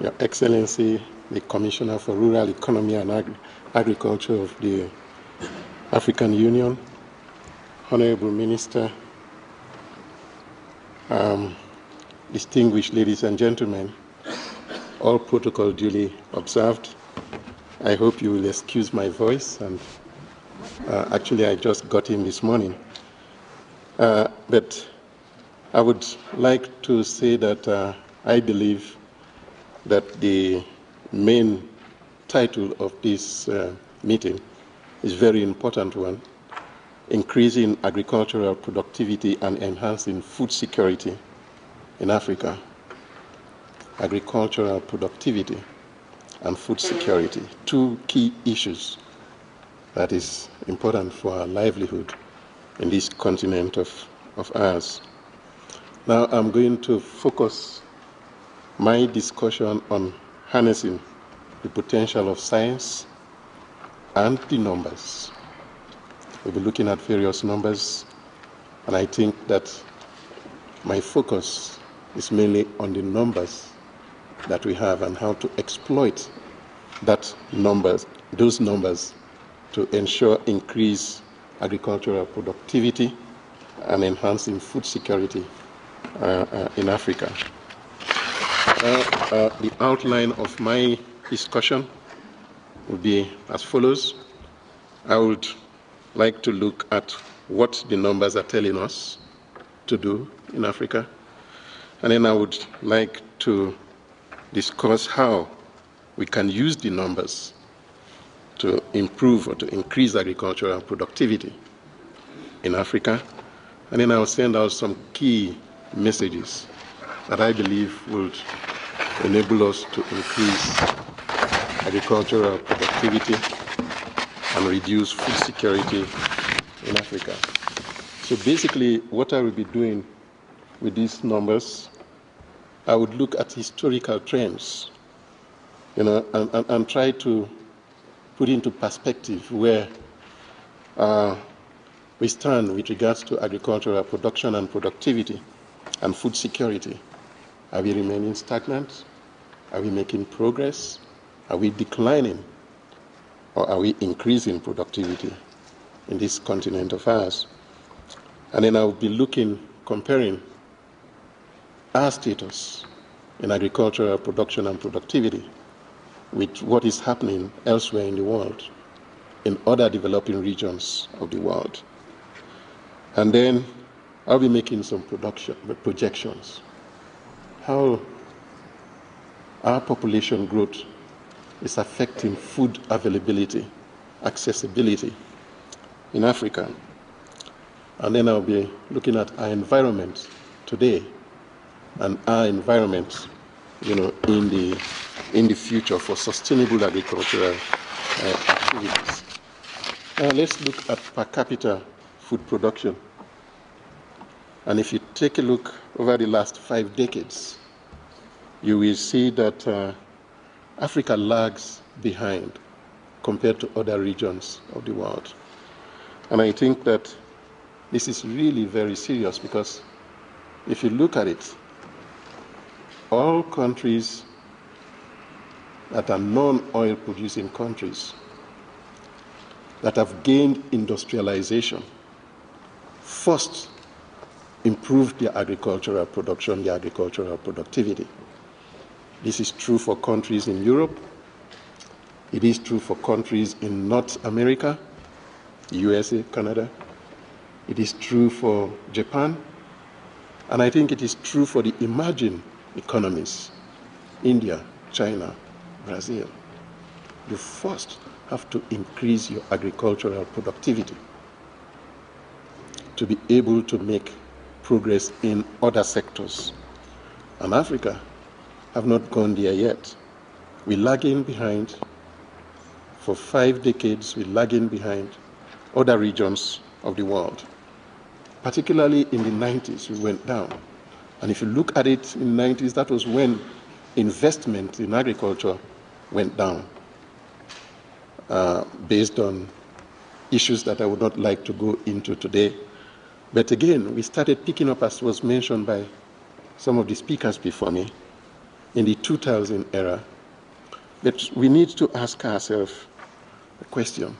Your Excellency, the Commissioner for Rural Economy and Agriculture of the African Union, Honorable Minister, distinguished ladies and gentlemen, all protocol duly observed. I hope you will excuse my voice, and actually I just got in this morning. But I would like to say that I believe that the main title of this meeting is a very important one: increasing agricultural productivity and enhancing food security in Africa. Agricultural productivity and food security, two key issues that is important for our livelihood in this continent of ours. Now I'm going to focus my discussion on harnessing the potential of science and the numbers. We'll be looking at various numbers, and I think that my focus is mainly on the numbers that we have and how to exploit those numbers to ensure increased agricultural productivity and enhancing food security in Africa. The outline of my discussion will be as follows. I would like to look at what the numbers are telling us to do in Africa, and then I would like to discuss how we can use the numbers to improve or to increase agricultural productivity in Africa, and then I'll send out some key messages that I believe would enable us to increase agricultural productivity and reduce food security in Africa. So basically, what I will be doing with these numbers, I would look at historical trends, and try to put into perspective where we stand with regards to agricultural production and productivity and food security. Are we remaining stagnant? Are we making progress? Are we declining? Or are we increasing productivity in this continent of ours? And then I'll be comparing our status in agricultural production and productivity with what is happening elsewhere in the world, in other developing regions of the world. And then I'll be making some projections. How our population growth is affecting food availability, accessibility in Africa. And then I'll be looking at our environment today and our environment, in the future for sustainable agricultural activities. Now let's look at per capita food production. And if you take a look over the last 5 decades, you will see that Africa lags behind compared to other regions of the world. And I think that this is really very serious, because if you look at it, all countries that are non-oil producing countries that have gained industrialization first improved their agricultural production, their agricultural productivity. This is true for countries in Europe. It is true for countries in North America, USA, Canada. It is true for Japan. And I think it is true for the emerging economies, India, China, Brazil. You first have to increase your agricultural productivity to be able to make progress in other sectors. And Africa have not gone there yet. We're lagging behind. For 5 decades, we're lagging behind other regions of the world. Particularly in the 90s, we went down. And if you look at it in the 90s, that was when investment in agriculture went down, based on issues that I would not like to go into today. But again, we started picking up, as was mentioned by some of the speakers before me, in the 2000 era, but we need to ask ourselves a question.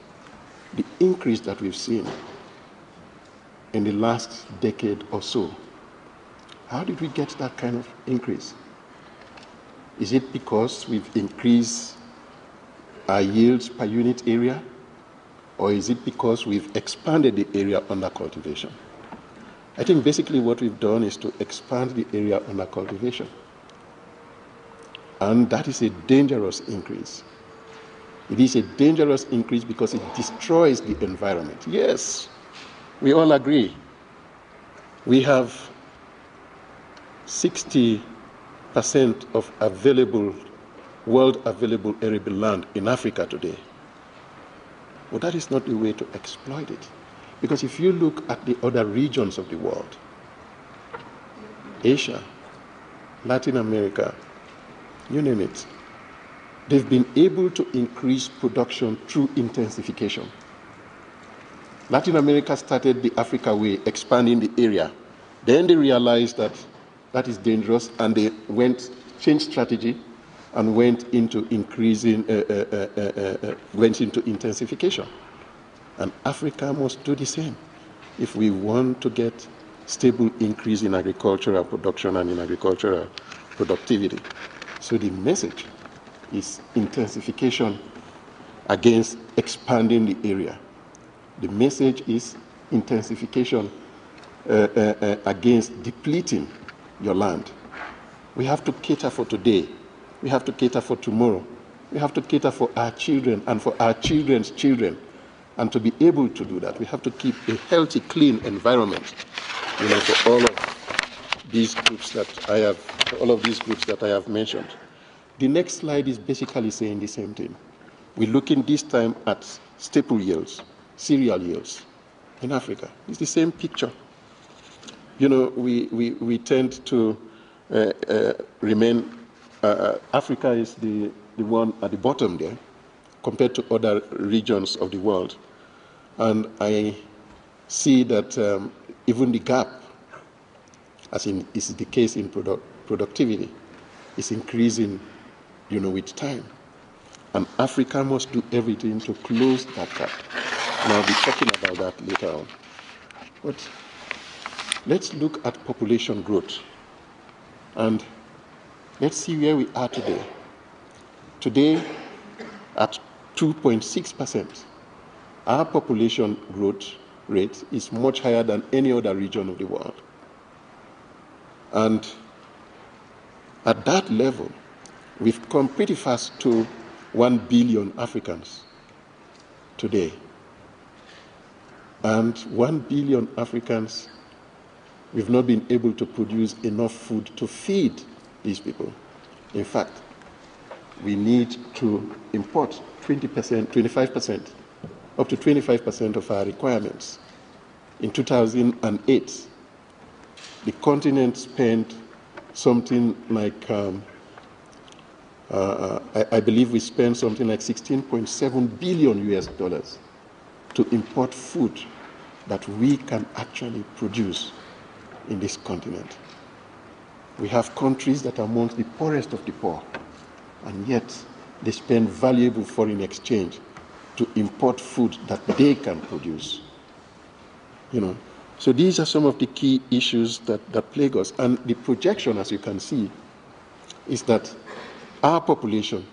The increase that we've seen in the last decade or so, how did we get that kind of increase? Is it because we've increased our yields per unit area? Or is it because we've expanded the area under cultivation? I think basically what we've done is to expand the area under cultivation. And that is a dangerous increase. It is a dangerous increase because it destroys the environment. Yes, we all agree. We have 60% of world available arable land in Africa today. But that is not the way to exploit it. Because if you look at the other regions of the world, Asia, Latin America, you name it, they've been able to increase production through intensification. Latin America started the Africa way, expanding the area. Then they realized that that is dangerous, and they changed strategy and went into intensification. And Africa must do the same if we want to get stable increase in agricultural production and in agricultural productivity. So the message is intensification against expanding the area. The message is intensification against depleting your land. We have to cater for today. We have to cater for tomorrow. We have to cater for our children and for our children's children. And to be able to do that, we have to keep a healthy, clean environment, for all of these groups that I have mentioned. The next slide is basically saying the same thing. We're looking this time at staple yields, cereal yields in Africa. It's the same picture. We tend to remain. Africa is the one at the bottom there, compared to other regions of the world. And I see that even the gap, as is the case in productivity, is increasing, with time. And Africa must do everything to close that gap. And I'll be talking about that later on. But let's look at population growth. And let's see where we are today. Today, at 2.6%, our population growth rate is much higher than any other region of the world. And at that level, we've come pretty fast to 1 billion Africans today. And 1 billion Africans, we've not been able to produce enough food to feed these people. In fact, we need to import 20%, 25%, up to 25% of our requirements. In 2008, the continent spent something like, I believe we spent something like $16.7 billion US to import food that we can actually produce in this continent. We have countries that are amongst the poorest of the poor, and yet they spend valuable foreign exchange to import food that they can produce. So these are some of the key issues that plague us. And the projection, as you can see, is that our population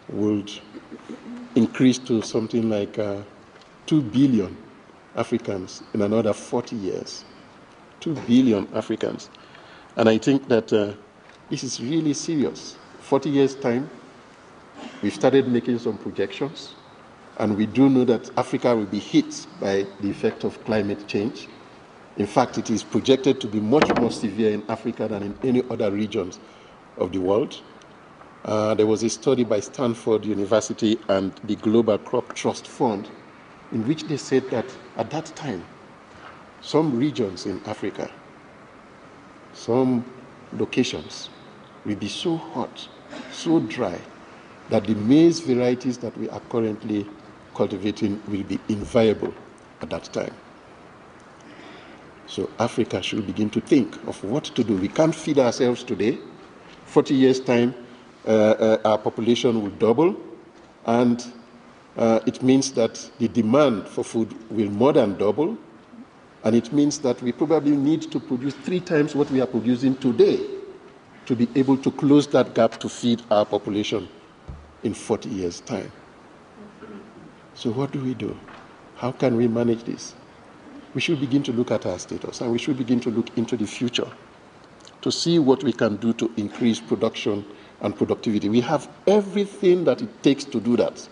would increase to something like 2 billion Africans in another 40 years. 2 billion Africans. And I think that this is really serious. 40 years' time, we've started making some projections, and we do know that Africa will be hit by the effect of climate change. In fact, it is projected to be much more severe in Africa than in any other regions of the world. There was a study by Stanford University and the Global Crop Trust Fund in which they said that at that time, some regions in Africa, some locations will be so hot, so dry, that the maize varieties that we are currently cultivating will be inviable at that time. So Africa should begin to think of what to do. We can't feed ourselves today. 40 years' time, our population will double, and it means that the demand for food will more than double, and it means that we probably need to produce 3 times what we are producing today to be able to close that gap to feed our population in 40 years' time. So what do we do? How can we manage this? We should begin to look at our status, and we should begin to look into the future to see what we can do to increase production and productivity. We have everything that it takes to do that.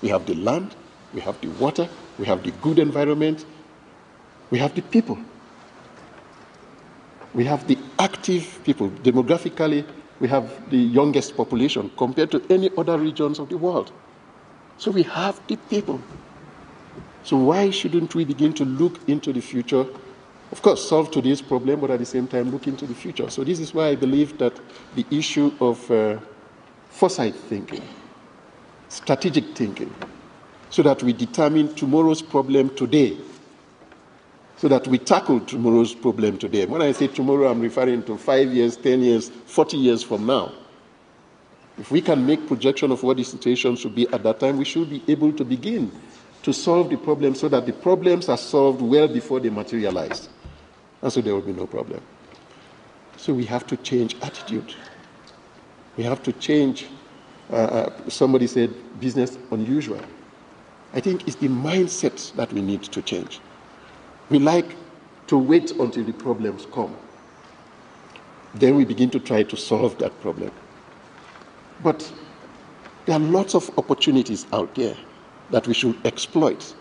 We have the land, we have the water, we have the good environment, we have the people. We have the active people. Demographically, we have the youngest population compared to any other regions of the world. So we have the people. So why shouldn't we begin to look into the future? Of course, solve today's problem, but at the same time look into the future. So this is why I believe that the issue of foresight thinking, strategic thinking, so that we determine tomorrow's problem today, so that we tackle tomorrow's problem today. When I say tomorrow, I'm referring to 5 years, 10 years, 40 years from now. If we can make projection of what the situation should be at that time, we should be able to begin to solve the problems so that the problems are solved well before they materialize. And so there will be no problem. So we have to change attitude. We have to change, somebody said, business unusual. I think it's the mindset that we need to change. We like to wait until the problems come. Then we begin to try to solve that problem. But there are lots of opportunities out there that we should exploit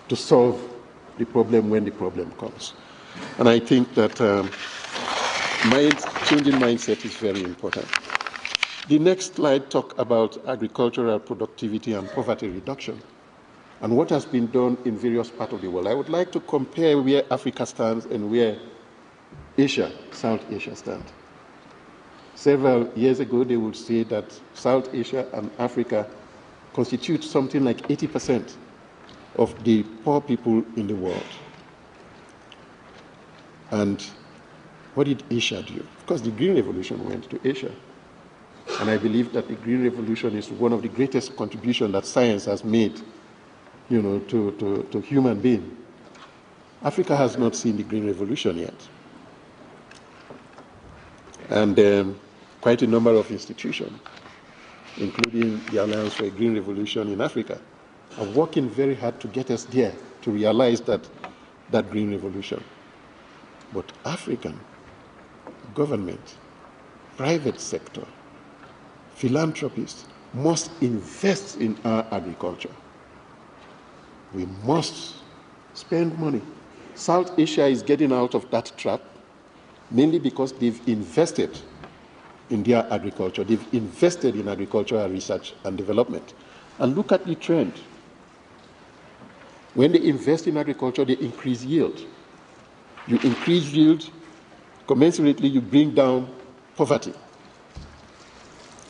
to solve the problem when the problem comes. And I think that changing mindset is very important. The next slide talks about agricultural productivity and poverty reduction and what has been done in various parts of the world. I would like to compare where Africa stands and where Asia, South Asia stands. Several years ago, they would say that South Asia and Africa constitute something like 80% of the poor people in the world. And what did Asia do? Of course, the Green Revolution went to Asia. And I believe that the Green Revolution is one of the greatest contributions that science has made, to human being. Africa has not seen the Green Revolution yet. And quite a number of institutions, including the Alliance for a Green Revolution in Africa, are working very hard to get us there, to realize that Green Revolution. But African government, private sector, philanthropists must invest in our agriculture. We must spend money. South Asia is getting out of that trap, mainly because they've invested in their agriculture. They've invested in agricultural research and development. And look at the trend. When they invest in agriculture, they increase yield. You increase yield, commensurately you bring down poverty.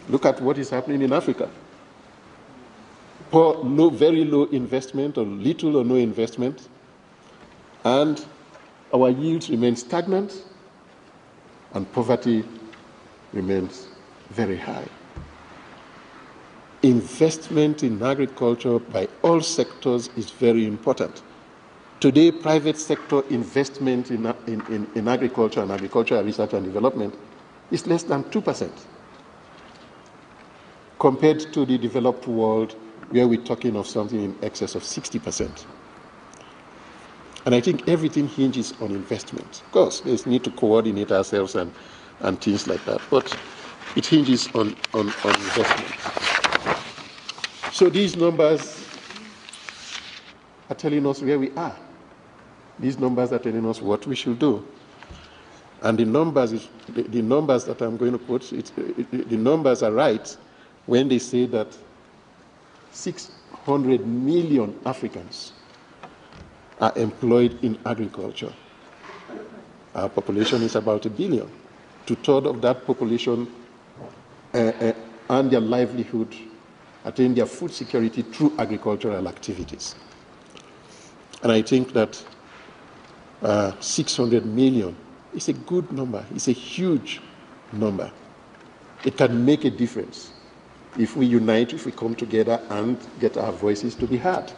Look at what is happening in Africa. Very low investment, or little or no investment, and our yields remain stagnant, and poverty remains very high. Investment in agriculture by all sectors is very important. Today, private sector investment in agriculture and agricultural research and development is less than 2%, compared to the developed world, where we're talking of something in excess of 60%. And I think everything hinges on investment. Of course, there's need to coordinate ourselves and things like that, but it hinges on investment. So these numbers are telling us where we are. These numbers are telling us what we should do. And the numbers that I'm going to quote, the numbers are right when they say that 600 million Africans are employed in agriculture. Our population is about 1 billion. 2/3 of that population earn their livelihood, attain their food security through agricultural activities. And I think that 600 million is a good number. It's a huge number. It can make a difference if we unite, if we come together and get our voices to be heard.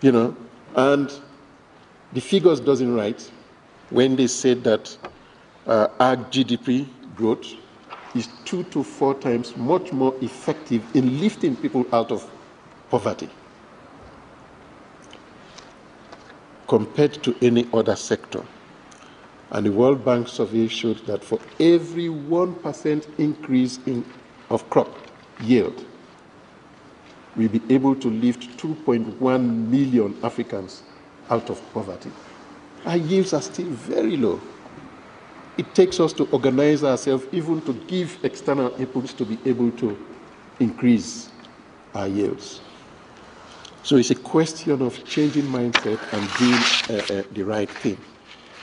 You know, and the figures doesn't write when they said that our GDP growth is 2 to 4 times much more effective in lifting people out of poverty compared to any other sector. And the World Bank survey showed that for every 1% increase of crop yield, we'll be able to lift 2.1 million Africans out of poverty. Our yields are still very low. It takes us to organize ourselves, even to give external inputs to be able to increase our yields. So it's a question of changing mindset and doing the right thing.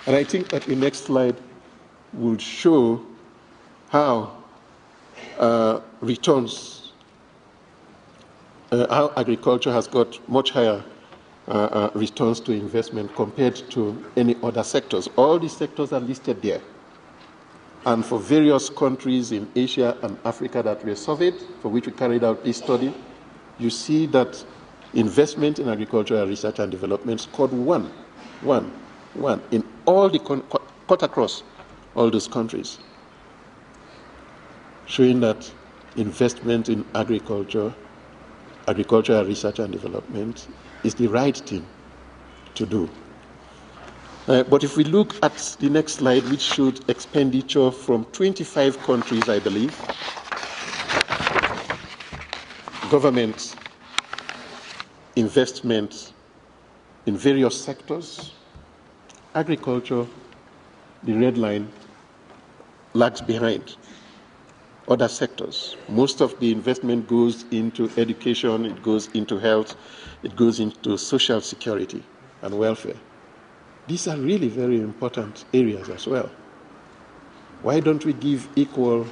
And I think that the next slide will show how returns, how agriculture has got much higher returns to investment compared to any other sectors. All these sectors are listed there. And for various countries in Asia and Africa that were surveyed, for which we carried out this study, you see that investment in agricultural research and development scored one in all the cut across all those countries, showing that investment in agricultural research and development is the right thing to do. But if we look at the next slide, which showed expenditure from 25 countries, I believe, government investment in various sectors, agriculture, the red line, lags behind other sectors. Most of the investment goes into education, it goes into health, it goes into social security and welfare. These are really very important areas as well. Why don't we give equal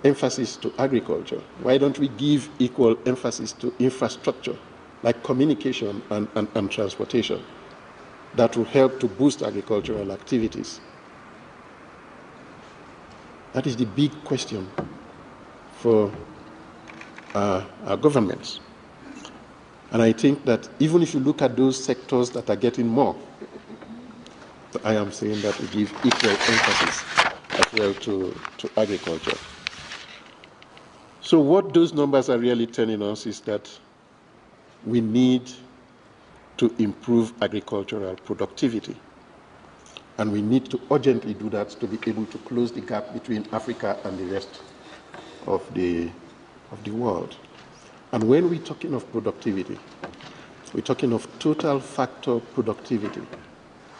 emphasis to agriculture? Why don't we give equal emphasis to infrastructure, like communication and transportation, that will help to boost agricultural activities? That is the big question for our governments. And I think that even if you look at those sectors that are getting more, I am saying that we give equal emphasis as well to agriculture. So what those numbers are really telling us is that we need to improve agricultural productivity. And we need to urgently do that to be able to close the gap between Africa and the rest of the world. And when we're talking of productivity, we're talking of total factor productivity,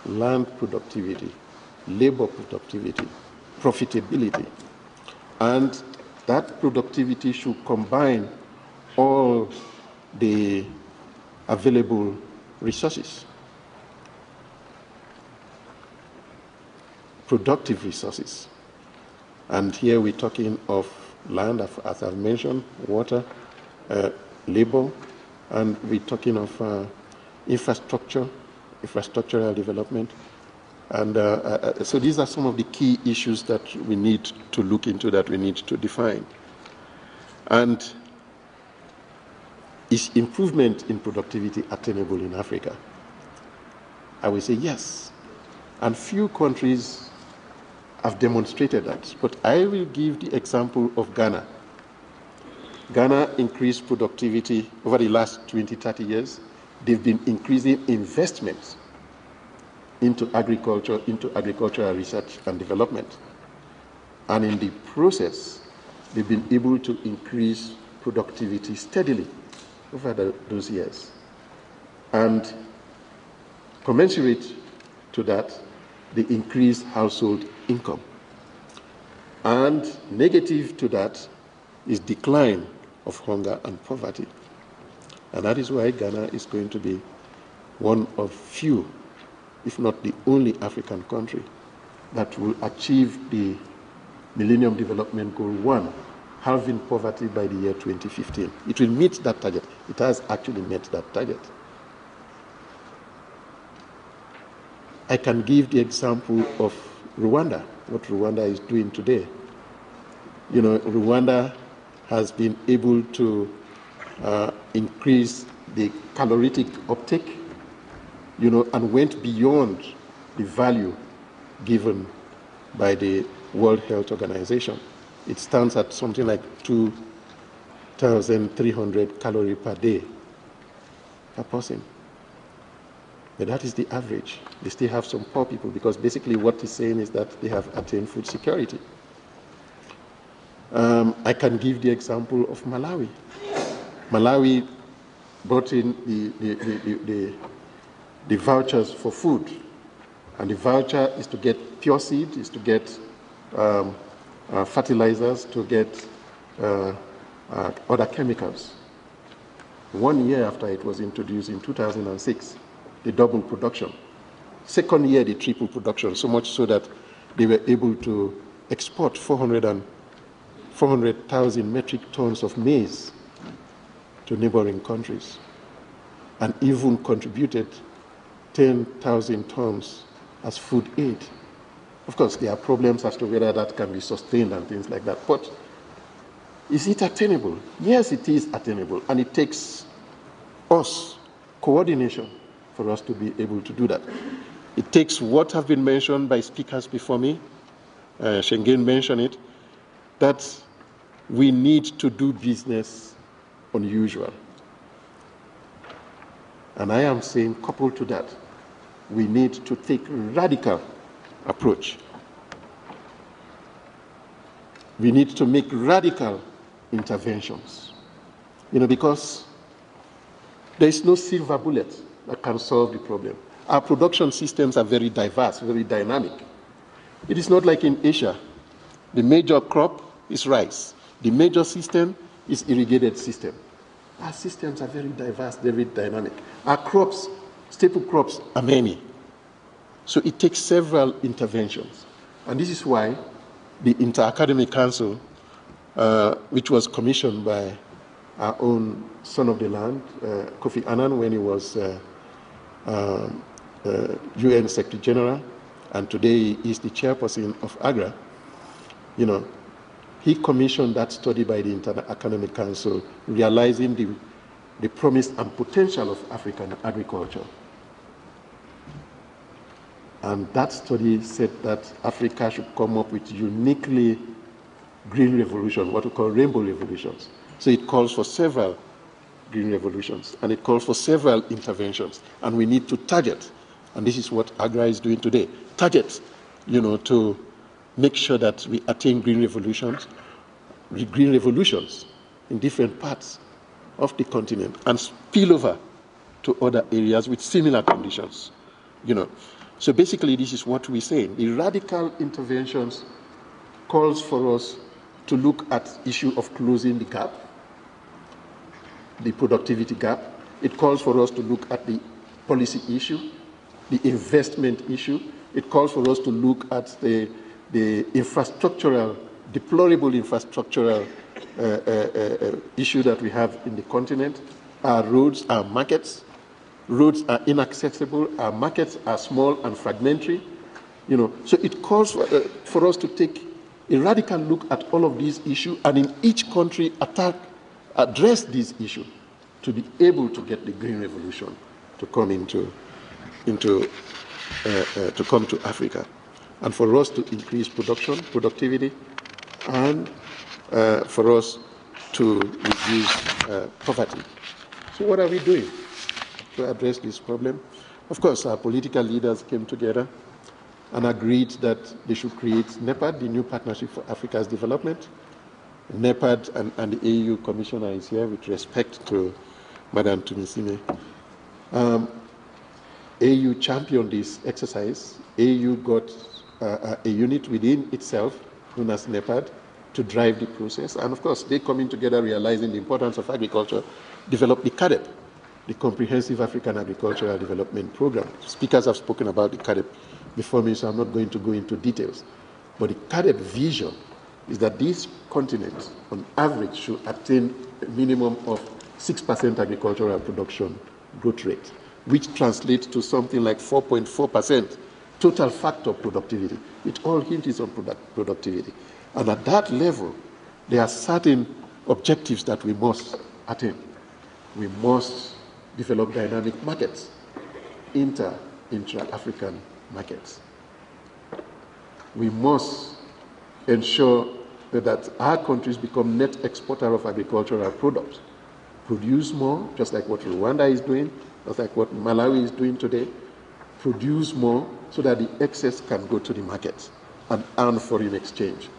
land productivity, labor productivity, profitability. And that productivity should combine all the available resources, productive resources. And here we're talking of land, as I've mentioned, water, labor, and we're talking of infrastructural development. And so these are some of the key issues that we need to look into, that we need to define. And is improvement in productivity attainable in Africa? I will say yes. And few countries have demonstrated that. But I will give the example of Ghana. Ghana increased productivity over the last 20, 30 years. They've been increasing investments into agricultural research and development. And in the process, they've been able to increase productivity steadily over those years. And commensurate to that, they increased household income. And negative to that is decline of hunger and poverty. And that is why Ghana is going to be one of few, if not the only African country that will achieve the Millennium Development Goal 1, halving poverty by the year 2015. It will meet that target. It has actually met that target. I can give the example of Rwanda, what Rwanda is doing today. Rwanda has been able to increase the calorific uptake, and went beyond the value given by the World Health Organization. It stands at something like 2,300 calories per day per person. But that is the average. They still have some poor people, because basically what he's saying is that they have attained food security. I can give the example of Malawi. Malawi brought in the vouchers for food. And the voucher is to get pure seed, is to get fertilizers, to get other chemicals. 1 year after it was introduced in 2006, they doubled production. Second year, they tripled production, so much so that they were able to export 400,000 metric tons of maize to neighboring countries, and even contributed 10,000 tons as food aid. Of course, there are problems as to whether that can be sustained and things like that, but is it attainable? Yes, it is attainable, and it takes us coordination for us to be able to do that. It takes what have been mentioned by speakers before me, Schengen mentioned it, that we need to do business unusual. And I am saying, coupled to that, we need to take radical approach. We need to make radical interventions, because there is no silver bullet that can solve the problem. Our production systems are very diverse, very dynamic. It is not like in Asia. The major crop is rice. The major system is irrigated system. Our systems are very diverse, very dynamic. Our crops, staple crops, are many. So it takes several interventions. And this is why the Inter-Academic Council, which was commissioned by our own son of the land, Kofi Annan, when he was UN Secretary General, and today he is the chairperson of AGRA, he commissioned that study by the Inter-Academic Council, realizing the promise and potential of African agriculture. And that study said that Africa should come up with uniquely green revolution, what we call rainbow revolutions. So it calls for several green revolutions, and it calls for several interventions. And we need to target, and this is what AGRA is doing today, target, to make sure that we attain green revolutions in different parts of the continent and spill over to other areas with similar conditions, So basically, this is what we're saying. The radical interventions calls for us to look at issue of closing the gap, the productivity gap. It calls for us to look at the policy issue, the investment issue. It calls for us to look at the infrastructural, deplorable infrastructural issue that we have in the continent. Our roads, our markets. Roads are inaccessible, our markets are small and fragmentary. So it calls for us to take a radical look at all of these issues, and in each country address these issues to be able to get the green revolution to come to come to Africa, and for us to increase productivity, and for us to reduce poverty. So what are we doing to address this problem? Of course, our political leaders came together and agreed that they should create NEPAD, the New Partnership for Africa's Development. NEPAD and the AU Commissioner is here with respect to Madame Tumisime. AU championed this exercise. AU got a unit within itself, known as NEPAD, to drive the process. And of course, they coming together, realizing the importance of agriculture, developed the CADEP, the Comprehensive African Agricultural Development Program. Speakers have spoken about the CADEP before me, so I'm not going to go into details. But the CADEP vision is that this continent, on average, should attain a minimum of 6% agricultural production growth rate, which translates to something like 4.4% total factor productivity. It all hinges on productivity. And at that level, There are certain objectives that we must attain. We must develop dynamic markets, intra-African markets. We must ensure that our countries become net exporter of agricultural products, produce more, just like what Rwanda is doing, just like what Malawi is doing today, produce more so that the excess can go to the markets and earn foreign exchange.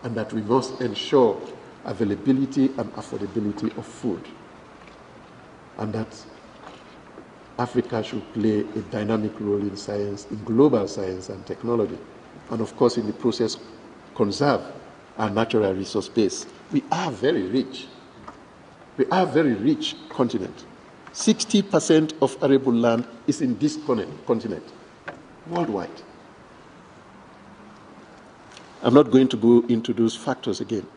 And that we must ensure availability and affordability of food. And that Africa should play a dynamic role in science, in global science and technology. And of course, in the process, conserve our natural resource base. We are very rich. We are a very rich continent. 60% of arable land is in this continent, worldwide. I'm not going to go into those factors again.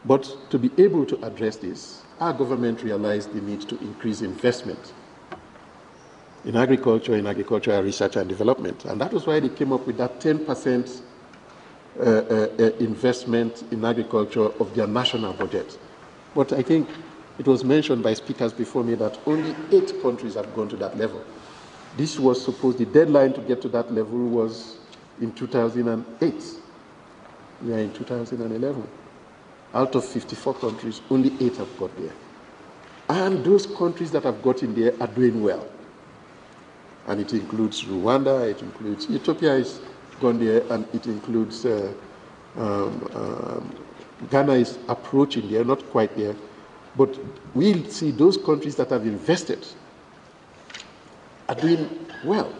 But to be able to address this, our government realized the need to increase investment in agricultural research and development. And that was why they came up with that 10% investment in agriculture of their national budget. But I think it was mentioned by speakers before me that only 8 countries have gone to that level. This was supposed, the deadline to get to that level was in 2008. We are in 2011. Out of 54 countries, only 8 have got there. And those countries that have gotten there are doing well. And it includes Rwanda, it includes Ethiopia is gone there, and it includes Ghana is approaching there, not quite there. But we'll see those countries that have invested are doing well.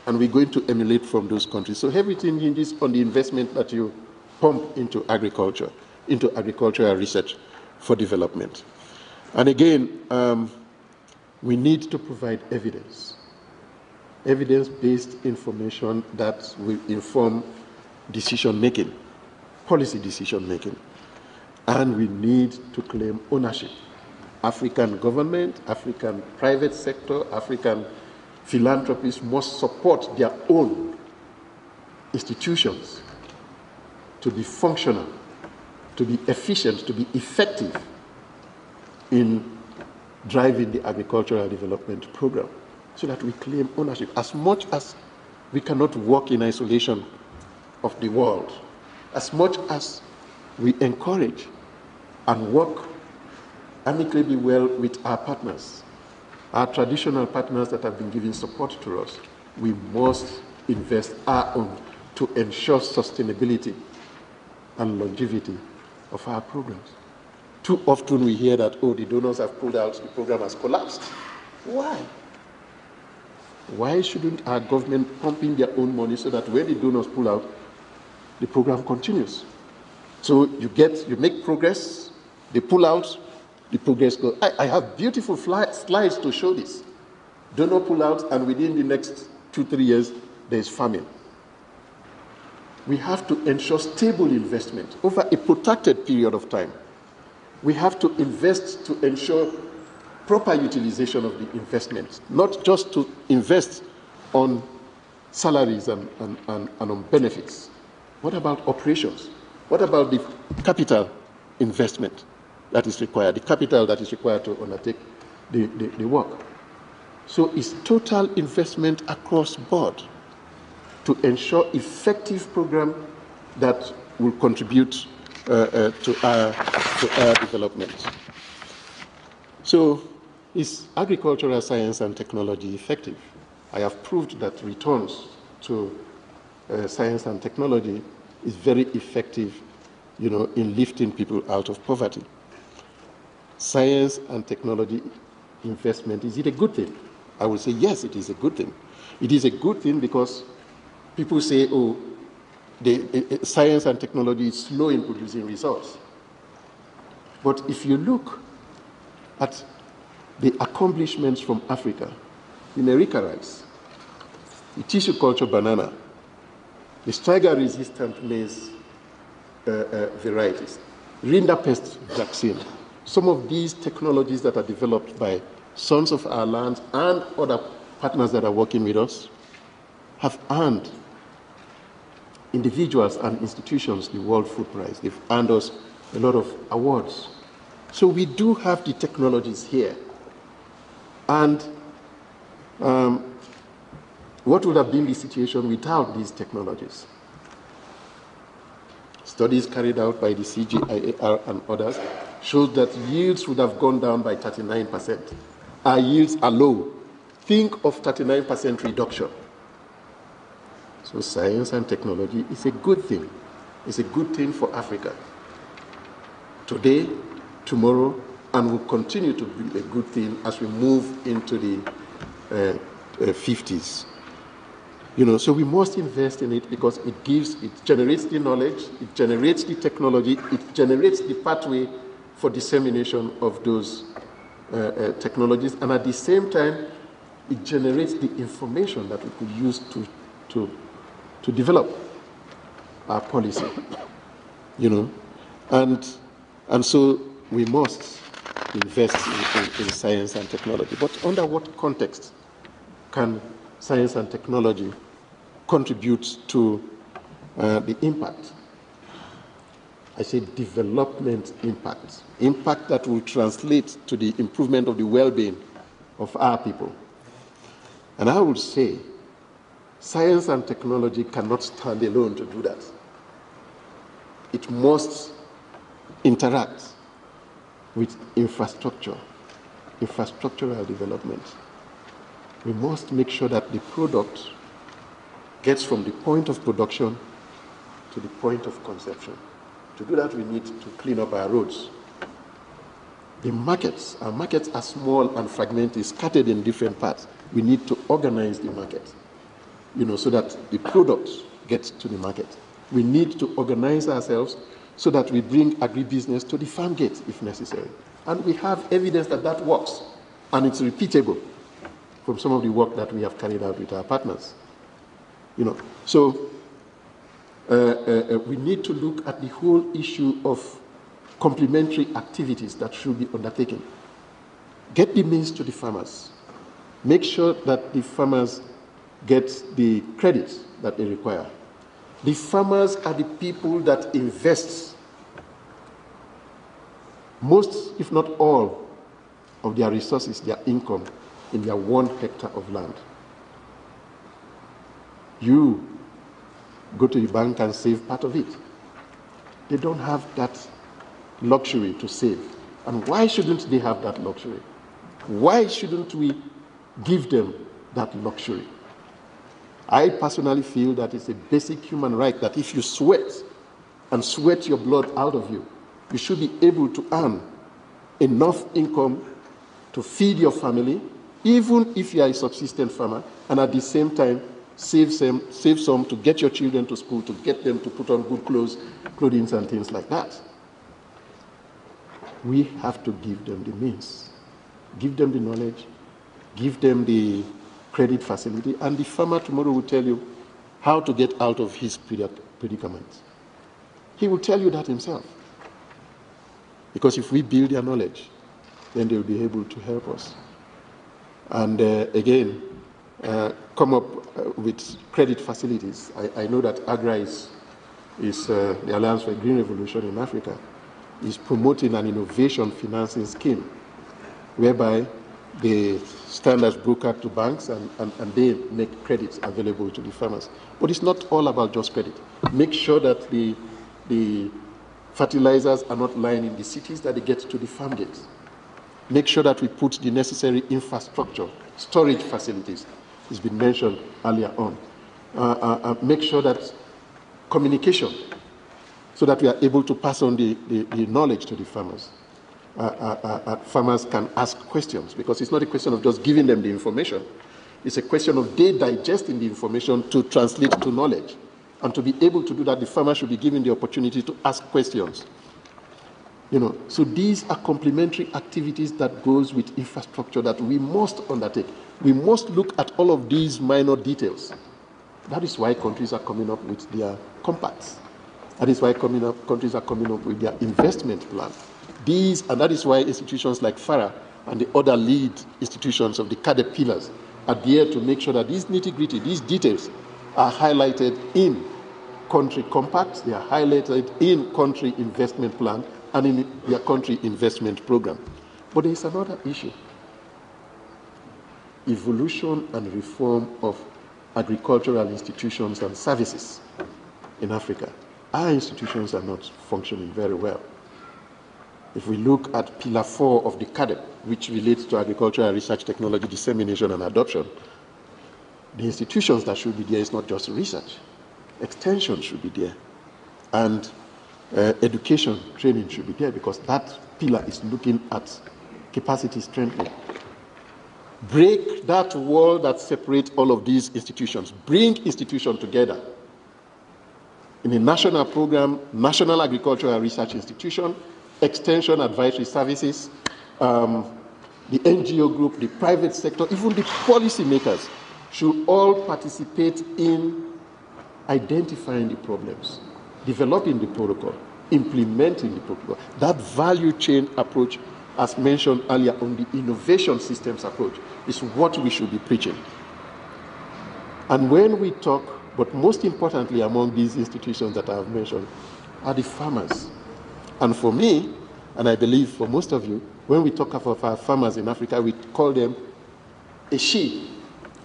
And we're going to emulate from those countries. So everything hinges on the investment that you pump into agriculture, into agricultural research for development. And again, we need to provide evidence-based information that will inform decision-making, policy decision-making. And we need to claim ownership. African government, African private sector, African philanthropists must support their own institutions to be functional, to be efficient, to be effective in driving the agricultural development program, so that we claim ownership. As much as we cannot work in isolation of the world, as much as we encourage and work amicably well with our partners, our traditional partners that have been giving support to us, we must invest our own to ensure sustainability and longevity of our programs. Too often we hear that, oh, the donors have pulled out, the program has collapsed. Why? Why shouldn't our government pump in their own money so that when the donors pull out, the program continues? So you make progress, they pull out, the progress goes. I have beautiful slides to show this. Donor pull out, and within the next 2-3 years, there is famine. We have to ensure stable investment over a protracted period of time. We have to invest to ensure proper utilization of the investment, not just to invest on salaries and on benefits. What about operations? What about the capital investment that is required, the capital that is required to undertake the work? So it's total investment across board to ensure effective program that will contribute to our development. So, is agricultural science and technology effective? I have proved that returns to science and technology is very effective, in lifting people out of poverty. Science and technology investment, is it a good thing? I would say yes, it is a good thing. It is a good thing because people say, oh, science and technology is slow in producing results. But if you look at the accomplishments from Africa, the America rice, the tissue culture banana, the striga-resistant maize varieties, rinderpest vaccine, some of these technologies that are developed by Sons of Our Land and other partners that are working with us have earned individuals and institutions the World Food Prize. They've earned us a lot of awards. So we do have the technologies here. And what would have been the situation without these technologies? Studies carried out by the CGIAR and others showed that yields would have gone down by 39%. Our yields are low. Think of 39% reduction. So science and technology is a good thing. It's a good thing for Africa. Today, tomorrow, and will continue to be a good thing as we move into the 50s. So we must invest in it because it generates the knowledge, it generates the technology, it generates the pathway for dissemination of those technologies, and at the same time, it generates the information that we could use to develop our policy. And so we must invest in science and technology. But under what context can science and technology contribute to the impact? I say development impact that will translate to the improvement of the well-being of our people. And I would say science and technology cannot stand alone to do that. It must interact with infrastructural development. We must make sure that the product gets from the point of production to the point of consumption. To do that, we need to clean up our roads. Our markets are small and fragmented, scattered in different parts. We need to organize the market, so that the product gets to the market. We need to organize ourselves so that we bring agribusiness to the farm gate if necessary. And we have evidence that that works, and it's repeatable from some of the work that we have carried out with our partners. So we need to look at the whole issue of complementary activities that should be undertaken. Get the means to the farmers. Make sure that the farmers get the credit that they require. The farmers are the people that invest most, if not all, of their resources, their income, in their 1 hectare of land. You go to the bank and save part of it. They don't have that luxury to save. And why shouldn't they have that luxury? Why shouldn't we give them that luxury? I personally feel that it's a basic human right that if you sweat and sweat your blood out of you, you should be able to earn enough income to feed your family, even if you are a subsistent farmer, and at the same time save some to get your children to school, to get them to put on good clothing and things like that. We have to give them the means, give them the knowledge, give them the credit facility, and the farmer tomorrow will tell you how to get out of his predicament. He will tell you that himself. Because if we build their knowledge, then they will be able to help us. And again, come up with credit facilities. I know that AGRA is the Alliance for a Green Revolution in Africa, is promoting an innovation financing scheme whereby the standards broker to banks and they make credits available to the farmers. But it's not all about just credit. Make sure that the fertilizers are not lying in the cities, that they get to the farm gates. Make sure that we put the necessary infrastructure, storage facilities, it's been mentioned earlier on. Make sure that communication, so that we are able to pass on the knowledge to the farmers. Farmers can ask questions, because it's not a question of just giving them the information. It's a question of they digesting the information to translate to knowledge. And to be able to do that, the farmer should be given the opportunity to ask questions. So these are complementary activities that goes with infrastructure that we must undertake. We must look at all of these minor details. That is why countries are coming up with their compacts. That is why countries are coming up with their investment plan. And that is why institutions like FARA and the other lead institutions of the caterpillars are there to make sure that these nitty-gritty, these details are highlighted in country compacts, they are highlighted in country investment plan and in their country investment program. But there is another issue. Evolution and reform of agricultural institutions and services in Africa. Our institutions are not functioning very well. If we look at Pillar 4 of the CADEP, which relates to agricultural research, technology, dissemination, and adoption, the institutions that should be there is not just research. Extension should be there. And education, training should be there, because that pillar is looking at capacity strengthening. Break that wall that separates all of these institutions. Bring institutions together. In a national program, National Agricultural Research Institution, Extension Advisory Services, the NGO group, the private sector, even the policy makers should all participate in identifying the problems, developing the protocol, implementing the protocol. That value chain approach, as mentioned earlier on the innovation systems approach, is what we should be preaching. And when we talk, but most importantly among these institutions that I have mentioned, are the farmers. And for me, and I believe for most of you, when we talk about our farmers in Africa, we call them a she.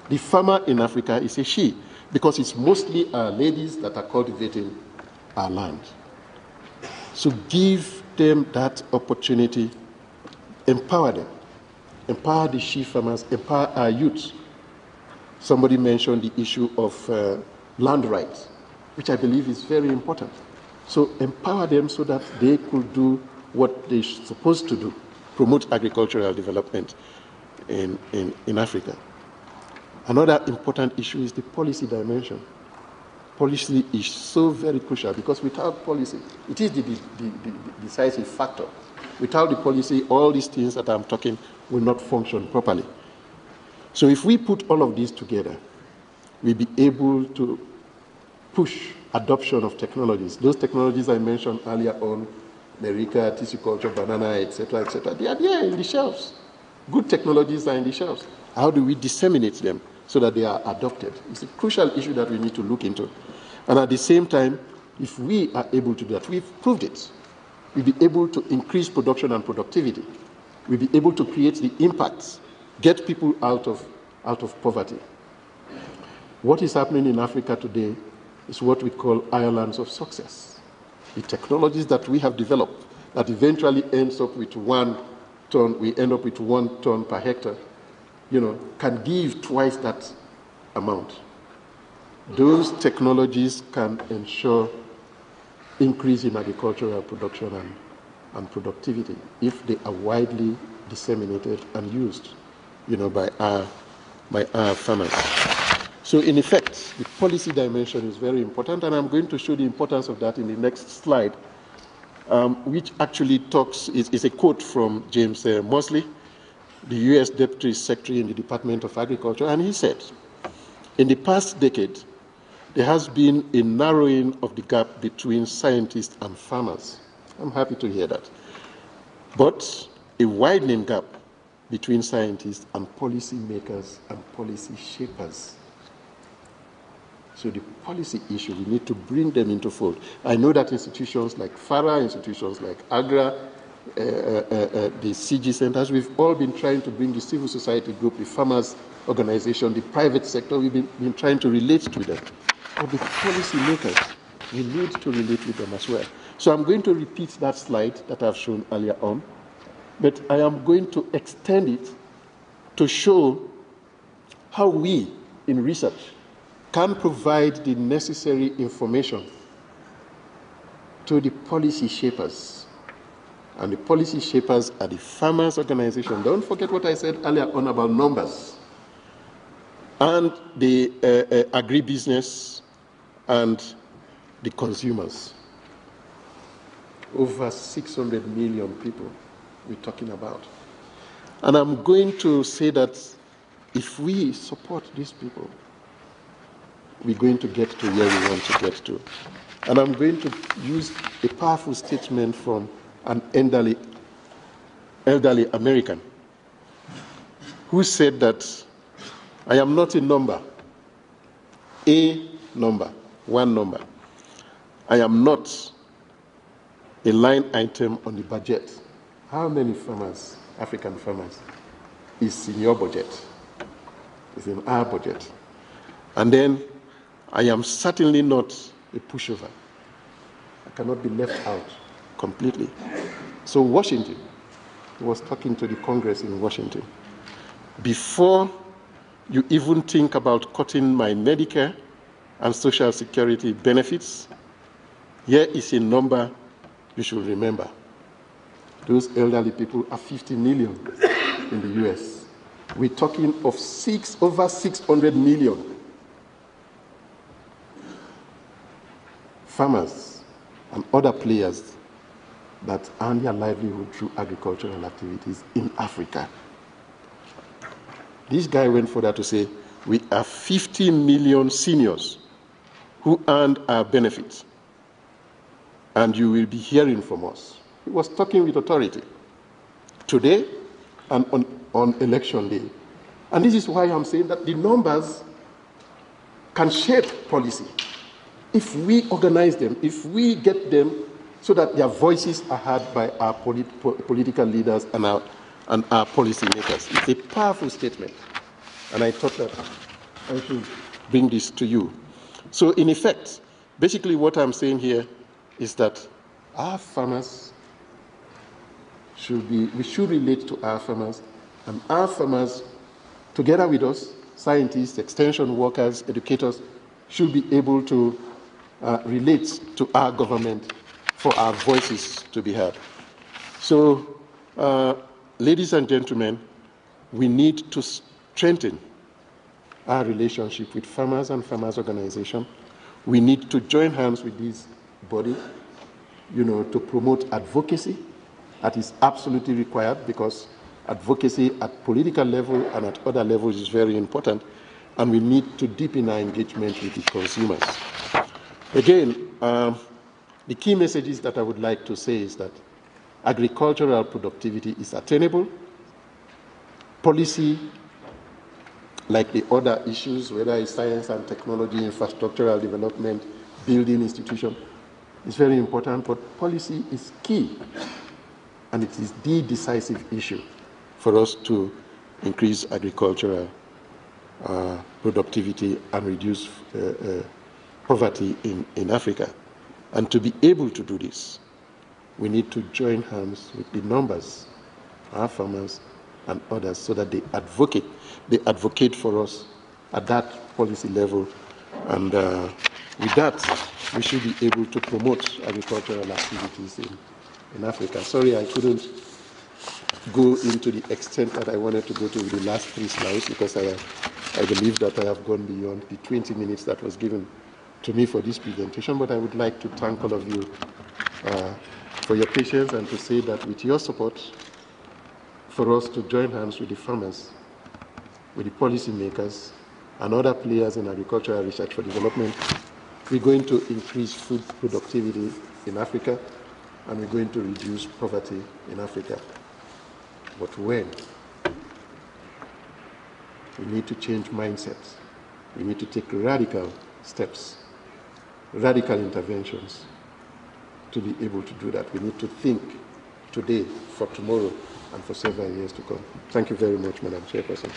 The farmer in Africa is a she, because it's mostly our ladies that are cultivating our land. So give them that opportunity, empower them, empower the she farmers, empower our youth. Somebody mentioned the issue of land rights, which I believe is very important. So empower them so that they could do what they're supposed to do, promote agricultural development in Africa. Another important issue is the policy dimension. Policy is so very crucial, because without policy, it is the decisive factor. Without the policy, all these things that I'm talking will not function properly. So if we put all of these together, we'll be able to push adoption of technologies. Those technologies I mentioned earlier on, America, tissue culture, banana, etc., they are there in the shelves. Good technologies are in the shelves. How do we disseminate them so that they are adopted? It's a crucial issue that we need to look into. And at the same time, if we are able to do that, we've proved it. We'll be able to increase production and productivity. We'll be able to create the impacts, get people out of poverty. What is happening in Africa today is what we call islands of success. The technologies that we have developed that eventually ends up with 1 ton, we end up with 1 ton per hectare, can give twice that amount. Those technologies can ensure increase in agricultural production and productivity if they are widely disseminated and used, by our farmers. So in effect, the policy dimension is very important, and I'm going to show the importance of that in the next slide, which actually is a quote from James Mosley, the U.S. Deputy Secretary in the Department of Agriculture, and he said, in the past decade, there has been a narrowing of the gap between scientists and farmers. I'm happy to hear that. But a widening gap between scientists and policy makers and policy shapers. So the policy issue, we need to bring them into fold. I know that institutions like FARA, institutions like AGRA, the CG centers, we've all been trying to bring the civil society group, the farmers organization, the private sector, we've been trying to relate to them. But the policy makers, we need to relate with them as well. So I'm going to repeat that slide that I've shown earlier on, but I am going to extend it to show how we, in research, can provide the necessary information to the policy shapers. And the policy shapers are the farmers' organization. Don't forget what I said earlier on about numbers. And the agribusiness and the consumers. Over 600 million people we're talking about. And I'm going to say that if we support these people, we're going to get to where we want to get to. And I'm going to use a powerful statement from an elderly American who said that I am not a number, one number. I am not a line item on the budget. How many farmers, African farmers, is in your budget? Is in our budget. And then I am certainly not a pushover. I cannot be left out completely. So Washington, he was talking to the Congress in Washington. Before you even think about cutting my Medicare and Social Security benefits, here is a number you should remember. Those elderly people are 50 million in the US. We're talking of over 600 million farmers and other players that earn their livelihood through agricultural activities in Africa. This guy went further to say, we have 50 million seniors who earned our benefits, and you will be hearing from us. He was talking with authority today and on election day. And this is why I'm saying that the numbers can shape policy. If we organize them, if we get them so that their voices are heard by our political leaders and our policy makers. It's a powerful statement. And I thought that I should bring this to you. So in effect, basically what I'm saying here is that our farmers we should relate to our farmers, and our farmers, together with us, scientists, extension workers, educators, should be able to relate to our government for our voices to be heard. So, ladies and gentlemen, we need to strengthen our relationship with farmers and farmers' organizations. We need to join hands with this body, to promote advocacy. That is absolutely required, because advocacy at political level and at other levels is very important, and we need to deepen our engagement with the consumers. Again, the key messages that I would like to say is that agricultural productivity is attainable. Policy, like the other issues, whether it's science and technology, infrastructural development, building institution, is very important, but policy is key. And it is the decisive issue for us to increase agricultural productivity and reduce poverty in Africa. And to be able to do this, we need to join hands with the numbers, our farmers and others, so that they advocate for us at that policy level. And with that, we should be able to promote agricultural activities in Africa. Sorry, I couldn't go into the extent that I wanted to go to with the last 3 slides, because I believe that I have gone beyond the 20 minutes that was given to me for this presentation. But I would like to thank all of you for your patience, and to say that with your support, for us to join hands with the farmers, with the policymakers, and other players in agricultural research for development, we're going to increase food productivity in Africa, and we're going to reduce poverty in Africa. But when? We need to change mindsets. We need to take radical steps, radical interventions to be able to do that. We need to think today for tomorrow and for several years to come. Thank you very much, Madam Chairperson.